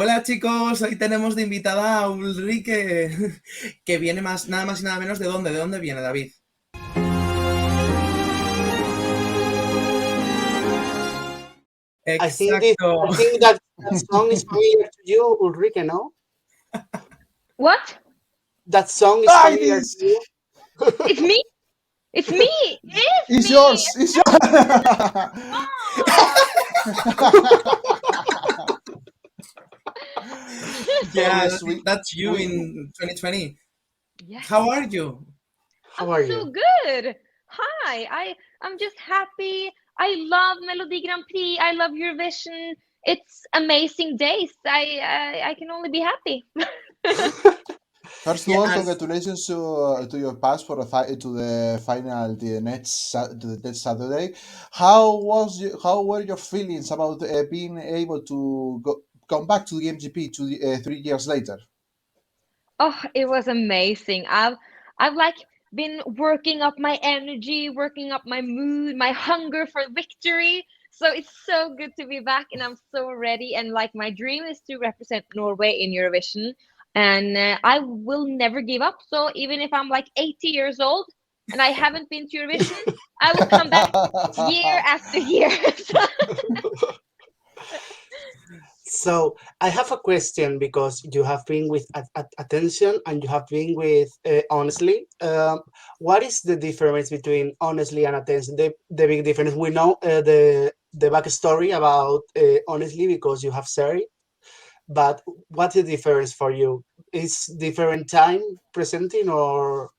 Hola chicos, hoy tenemos de invitada a Ulrikke, que viene nada más y nada menos ¿de dónde viene, David? Exacto. I think that song is familiar to you, Ulrikke, no? What? That song is familiar to you? It's me? It's me! It's yours! It's yours! Yeah, that's you in 2020. Yes. How are you? How are so you? good. Hi. I'm just happy. I love Melodi Grand Prix. I love Eurovision. It's amazing days. I can only be happy. First of all, congratulations to your pass to the final the next Saturday. How were your feelings about being able to come back to the MGP 3 years later? Oh, it was amazing. I've like been working up my energy, working up my mood, my hunger for victory. So it's so good to be back, and I'm so ready. And like my dream is to represent Norway in Eurovision, and I will never give up. So even if I'm like 80 years old and I haven't been to Eurovision, I will come back year after year. So I have a question because you have been with Attention and you have been with Honestly. What is the difference between Honestly and Attention? The big difference. We know the backstory about Honestly because you have shared it. But what's the difference for you? Is different time presenting or?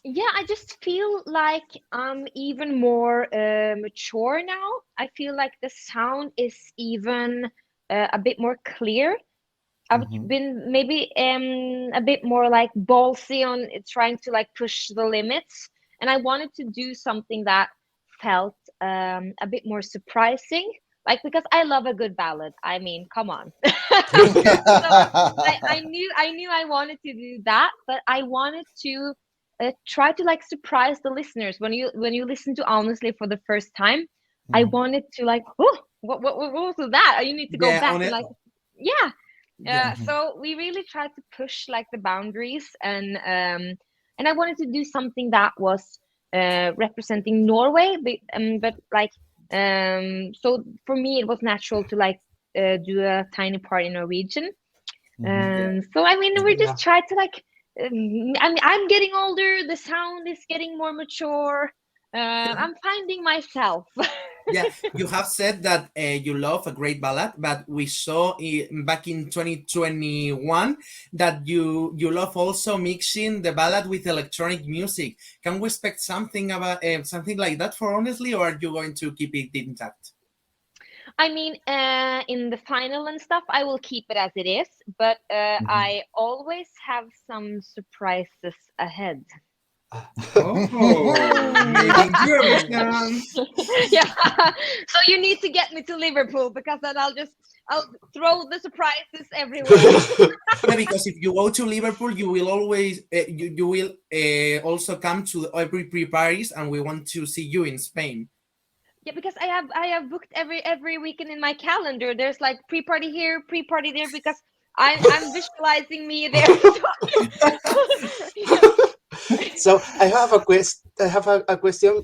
Yeah, I just feel like I'm even more mature now. I feel like the sound is even a bit more clear. I've been maybe a bit more like ballsy on trying to like push the limits, and I wanted to do something that felt a bit more surprising. Like because I love a good ballad. I mean, come on. So I knew I wanted to do that, but I wanted to try to like surprise the listeners when you listen to Honestly for the first time. I wanted to like, oh, what was that? You need to go back and like, yeah. So we really tried to push like the boundaries, and I wanted to do something that was representing Norway, but like so for me it was natural to like do a tiny part in Norwegian. So I mean we just tried to like I'm getting older, the sound is getting more mature. I'm finding myself. Yeah, you have said that you love a great ballad, but we saw back in 2021 that you love also mixing the ballad with electronic music. Can we expect something about something like that for Honestly, or are you going to keep it intact? I mean, in the final and stuff, I will keep it as it is, but I always have some surprises ahead. Maybe Eurovision. Yeah, so you need to get me to Liverpool because then I'll throw the surprises everywhere. Yeah, because if you go to Liverpool, you will always you will also come to every pre-parties, and we want to see you in Spain. Yeah, because I have booked every weekend in my calendar. There's like pre-party here, pre-party there, because I'm visualizing me there. So I have a question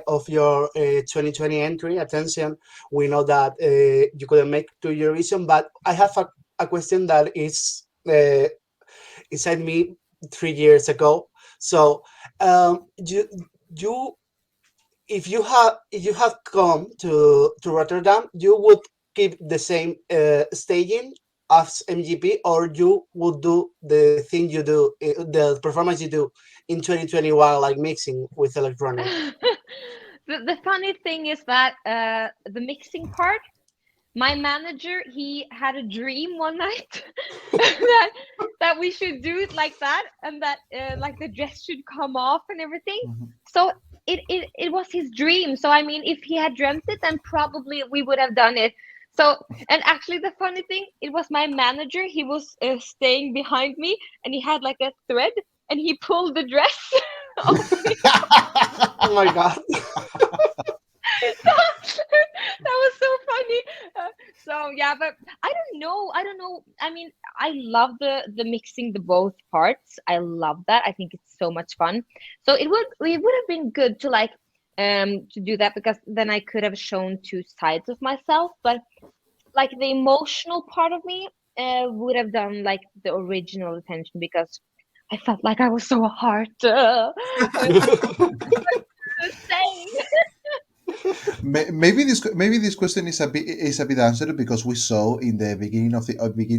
of your 2020 entry. Attention, we know that you couldn't make to Eurovision, but I have a question that is inside me 3 years ago. So you if you had come to Rotterdam, you would keep the same staging as MGP, or you would do the thing you do, the performance you do in 2021, like mixing with electronic? The funny thing is that the mixing part, my manager, he had a dream one night that we should do it like that, and that like the dress should come off and everything. So it was his dream. So I mean, if he had dreamt it, then probably we would have done it. So, and actually the funny thing, it was my manager. He was staying behind me, and he had like a thread, and he pulled the dress off me. Oh my god. That was so funny. So yeah, but I don't know. I don't know. I mean, I love the mixing the both parts. I love that. I think it's so much fun. So it would have been good to like to do that, because then I could have shown two sides of myself. But like the emotional part of me would have done like the original attention, because I felt like I was so hard. Saying. Maybe this question is a bit answered, because we saw in the beginning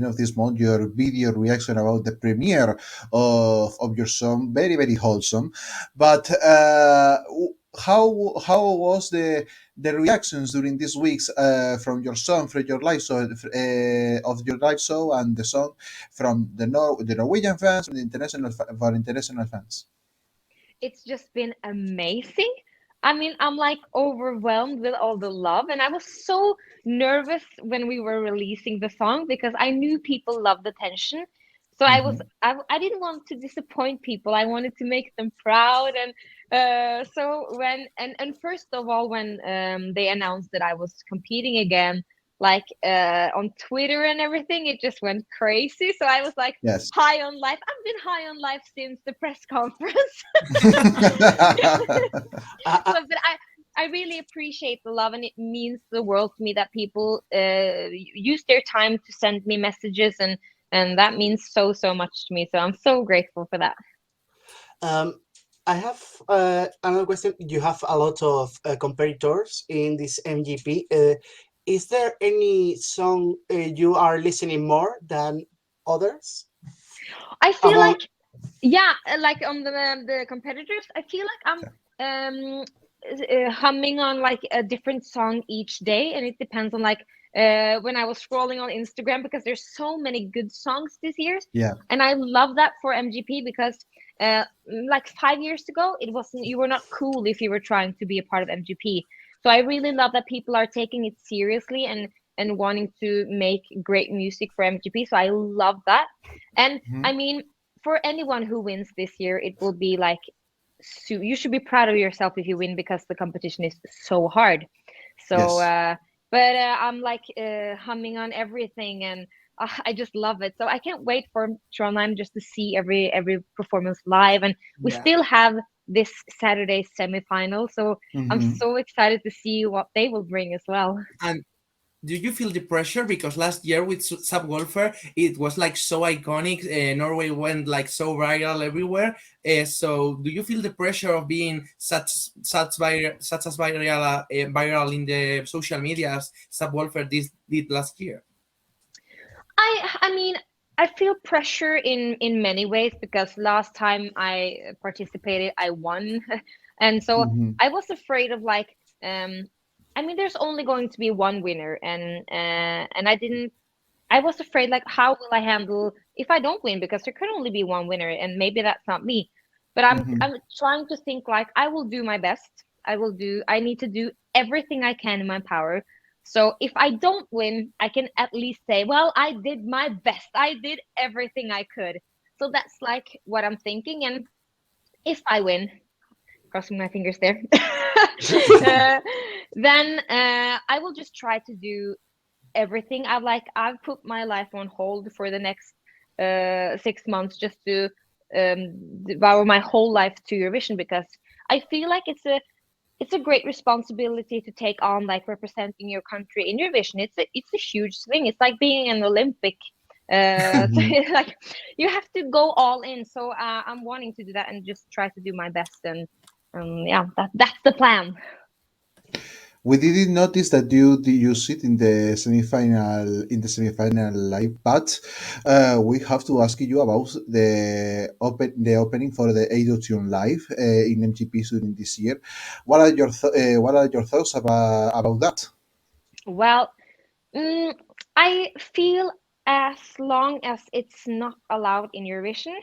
of this month your video reaction about the premiere of your song, very very wholesome. But how was the reactions during these weeks from your song, from your live show, of your live show and the song, from the Norwegian fans, from the international fans? It's just been amazing. I mean, I'm like overwhelmed with all the love, and I was so nervous when we were releasing the song, because I knew people loved the tension. So Mhm. I didn't want to disappoint people. I wanted to make them proud, and so when and first of all, when they announced that I was competing again, like on Twitter and everything, it just went crazy. So I was like Yes. high on life. I've been high on life since the press conference. I, But I really appreciate the love, and it means the world to me that people use their time to send me messages, and that means so much to me. So I'm so grateful for that. Um, I have another question. You have a lot of competitors in this MGP. Is there any song you are listening more than others? I feel Among like, yeah, like on the competitors, I feel like I'm humming on like a different song each day, and it depends on like when I was scrolling on Instagram, because there's so many good songs this year, Yeah. and I love that for MGP, because like 5 years ago, it wasn't, you were not cool if you were trying to be a part of MGP. So I really love that people are taking it seriously and wanting to make great music for MGP. So I love that. And Mhm. I mean, for anyone who wins this year, it will be like, so you should be proud of yourself if you win, because the competition is so hard. So, Yes. but I'm like humming on everything, and I just love it. So I can't wait for Trondheim just to see every performance live. And we Yeah. still have this Saturday semifinal, so I'm Mhm. so excited to see what they will bring as well. And do you feel the pressure, because last year with Subwoofer it was like so iconic, Norway went like so viral everywhere, so do you feel the pressure of being such as viral in the social media as Subwoofer did last year? I mean, I feel pressure in many ways, because last time I participated, I won, and so Mhm. I was afraid of like, I mean, there's only going to be one winner, and I didn't. I was afraid like, how will I handle if I don't win, because there could only be one winner, and maybe that's not me. But Mhm. I'm trying to think like I will do my best. I need to do everything I can in my power. So if I don't win, I can at least say, well, I did my best. I did everything I could. So that's like what I'm thinking. And if I win, crossing my fingers there, uh, then I will just try to do everything. I've put my life on hold for the next 6 months, just to devour my whole life to Eurovision, because I feel like it's a great responsibility to take on, like representing your country in Eurovision. It's a huge thing. It's like being an Olympic. So Mhm. it's like you have to go all in. So I'm wanting to do that and just try to do my best. And yeah, that's the plan. We didn't notice that you sit in the semifinal live, but we have to ask you about the opening for the Eurovision live in MGP during this year. What are your thoughts about that? Well, mm, I feel as long as it's not allowed in Eurovision,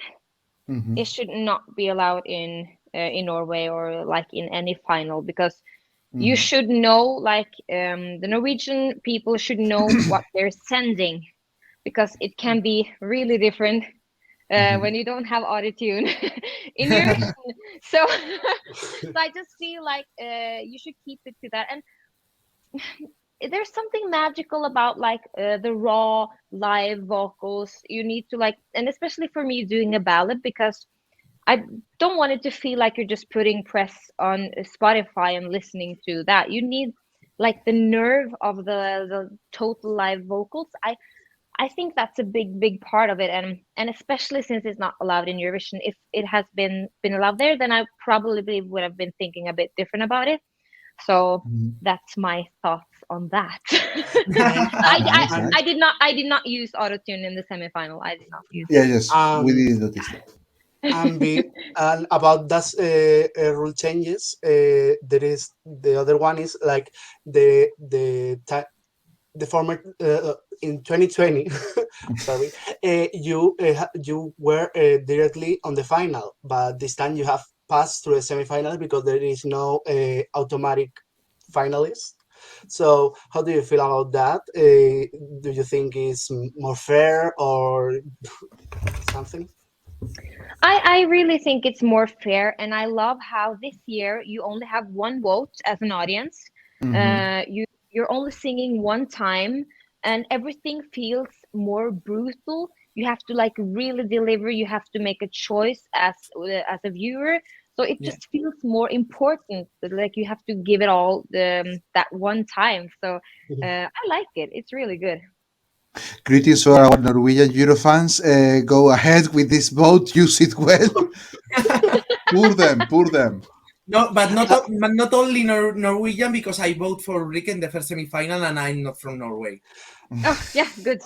Hmm. it should not be allowed in Norway, or like in any final, because you Hmm. should know, like the Norwegian people should know what they're sending, because it can be really different Hmm. when you don't have autotune in Eurovision. So, so I just feel like you should keep it to that. And there's something magical about like the raw live vocals. You need to like, and especially for me doing a ballad, because I don't want it to feel like you're just putting press on Spotify and listening to that. You need like the nerve of the total live vocals. I think that's a big part of it, and especially since it's not allowed in Eurovision. If it has been allowed there, then I probably would have been thinking a bit different about it. So Mhm. that's my thoughts on that. Nice, I nice. did not use autotune in the semifinal. I did not use Yeah, it. yes, we um, didn't notice that. and about that rule changes, there is the other one is like the former in 2020. Sorry, you were directly on the final, but this time you have passed through the semifinal because there is no automatic finalist. So how do you feel about that? Do you think it's more fair or something? I really think it's more fair, and I love how this year you only have one vote as an audience. Hmm. You're only singing one time, and everything feels more brutal. You have to like really deliver. You have to make a choice as a viewer. So it Yeah. just feels more important. Like you have to give it all that one time. So I like it. It's really good. Greetings for our Norwegian Eurofans. Go ahead with this vote. Use it well. Pour them, pour them. No, but not only Norwegian, because I vote for Ulrikke in the first semi-final, and I'm not from Norway. Oh yeah, good.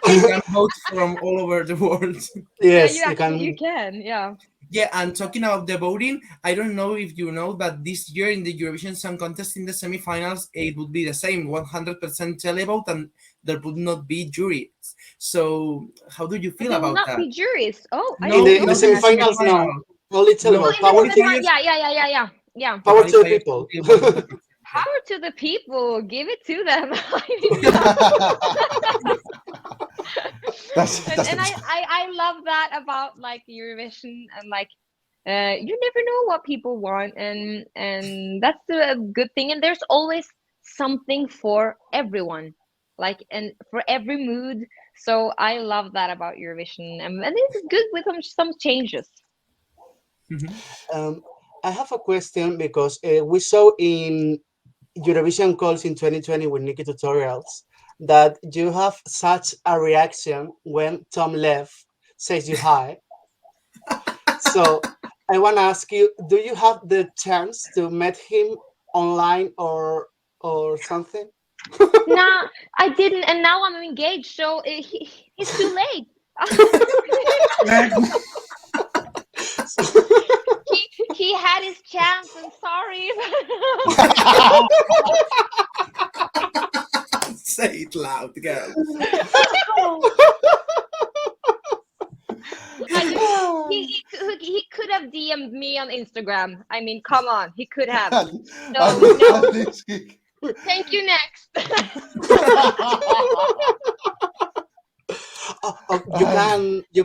You can vote from all over the world. Yeah, Yes, you you actually can. you can. Yeah. Yeah, and talking about the voting, I don't know if you know, but this year in the Eurovision Song Contest in the semifinals, it would be the same 100% televote, and there would not be juries. So, how do you feel There will about not that? be juries. Oh, I No, In the didn't not know in the that. semifinals, no, semifinals. only No, televote. Oh, in the Power to semifinal. qualifiers, Yeah. the power to the qualifiers people. would be 100%. Power to the people. Give it to them. I didn't know. That's the And best. I love that about like Eurovision, and like you never know what people want, and that's a good thing. And there's always something for everyone, like, and for every mood. So I love that about Eurovision, and it's good with some changes. Mhm. Um, I have a question because we saw in Eurovision calls in 2020 with Nikki tutorials that you have such a reaction when Tom Lev says you hi. So I want to ask you, do you have the chance to meet him online or something? Nah, I didn't, and now I'm engaged, so he's too late. He had his chance, and sorry. Say it loud, girl. I just he could have DM'd me on Instagram. I mean, come on, he could have. At So at no, least he- thank you. Next. You Ah,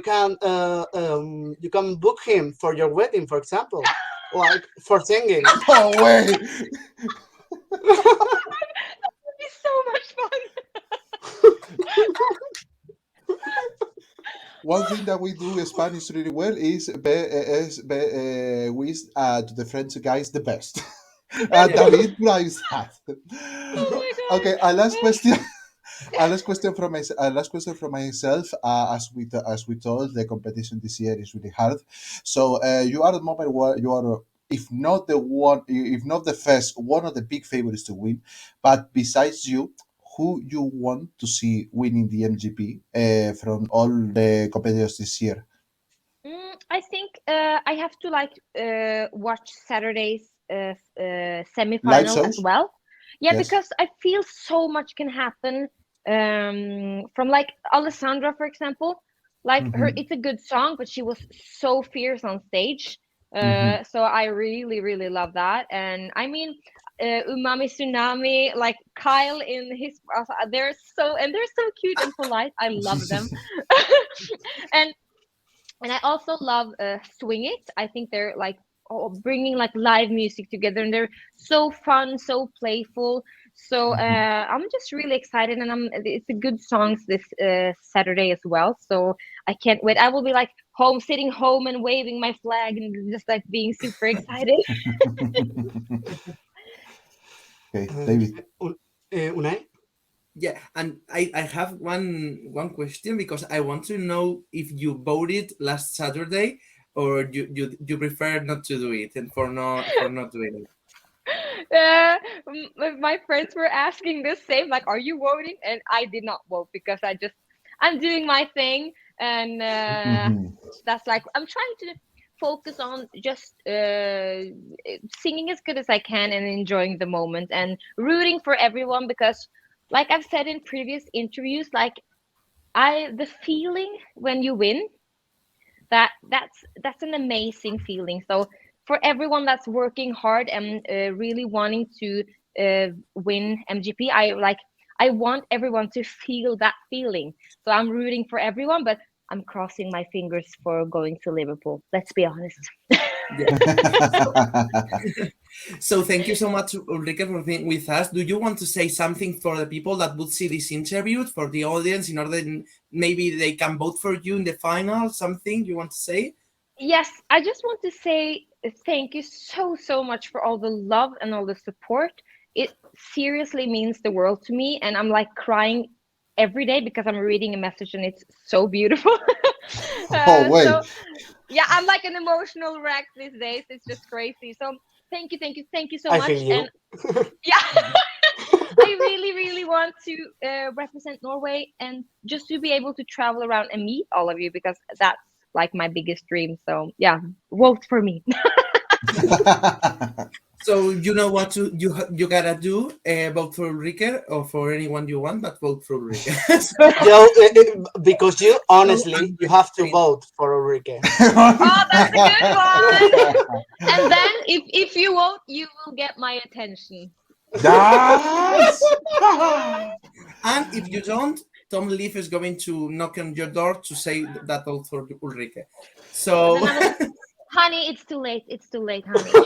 can you can book him for your wedding, for example, like for singing. no way. It's so much fun. One thing that we do in Spanish really well is wish to the French guys the best. Yeah. David drives that. Oh my Okay, a last god. question. A last question from myself. As we told, the competition this year is really hard. So you are at the moment where you are, if not the one, if not the first, one of the big favorites to win. But besides you, who you want to see winning the MGP from all the competitors this year? I think I have to like watch Saturday's Live semifinal as shows? well. Yeah, Yes. because I feel so much can happen from like Alessandra, for example. Like her, Hmm. it's a good song, but she was so fierce on stage. Hmm. So I really love that. And I mean, Umami Tsunami, like Kyle in his, they're so cute and polite. I love them. and and I also love Swing It. I think they're like bringing like live music together, and they're so fun, so playful. So I'm just really excited, and it's a good songs this Saturday as well. So I can't wait. I will be like sitting home and waving my flag and just like being super excited. Okay, David. Unai? Yeah, and I have one question, because I want to know if you voted last Saturday, or you prefer not to do it, and for not doing it. My friends were asking the same, like, are you voting? And I did not vote because I'm doing my thing, and Mhm. that's like I'm trying to focus on just singing as good as I can and enjoying the moment and rooting for everyone, because like I've said in previous interviews, like the feeling when you win, that's an amazing feeling. So for everyone that's working hard and really wanting to win MGP, I want everyone to feel that feeling. So I'm rooting for everyone, but I'm crossing my fingers for going to Liverpool. Let's be honest. So thank you so much, Ulrike, for being with us. Do you want to say something for the people that would see this interview, for the audience, in order maybe they can vote for you in the final? Something you want to say? Yes, I just want to say thank you so much for all the love and all the support. It seriously means the world to me, and I'm like crying every day because I'm reading a message and it's so beautiful. Oh, wait. So yeah, I'm like an emotional wreck these days. It's just crazy. So thank you so I much. feel you. And yeah, I really want to represent Norway, and just to be able to travel around and meet all of you, because that's like my biggest dream. So yeah, vote for me. So you know what you gotta do, vote for Ulrike or for anyone you want, but vote for Ulrike. Because you honestly, you have to vote for Ulrike. Oh, that's a good one. And then if you vote, you will get my attention. Yes! And if you don't, Tom Leaf is going to knock on your door to say that vote for Ulrike. So Honey, it's too late. It's too late, honey. So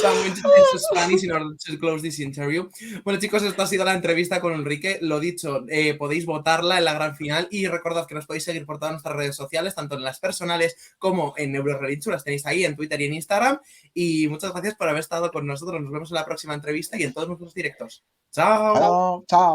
I'm going to change to Spanish in order to close this interview. Bueno, chicos, esto ha sido la entrevista con Ulrike. Lo dicho, podéis votarla en la gran final, y recordad que nos podéis seguir por todas nuestras redes sociales, tanto en las personales como en Eurorelinchu. Las tenéis ahí en Twitter y en Instagram. Y muchas gracias por haber estado con nosotros. Nos vemos en la próxima entrevista y en todos nuestros directos. ¡Chao! Chao, chao.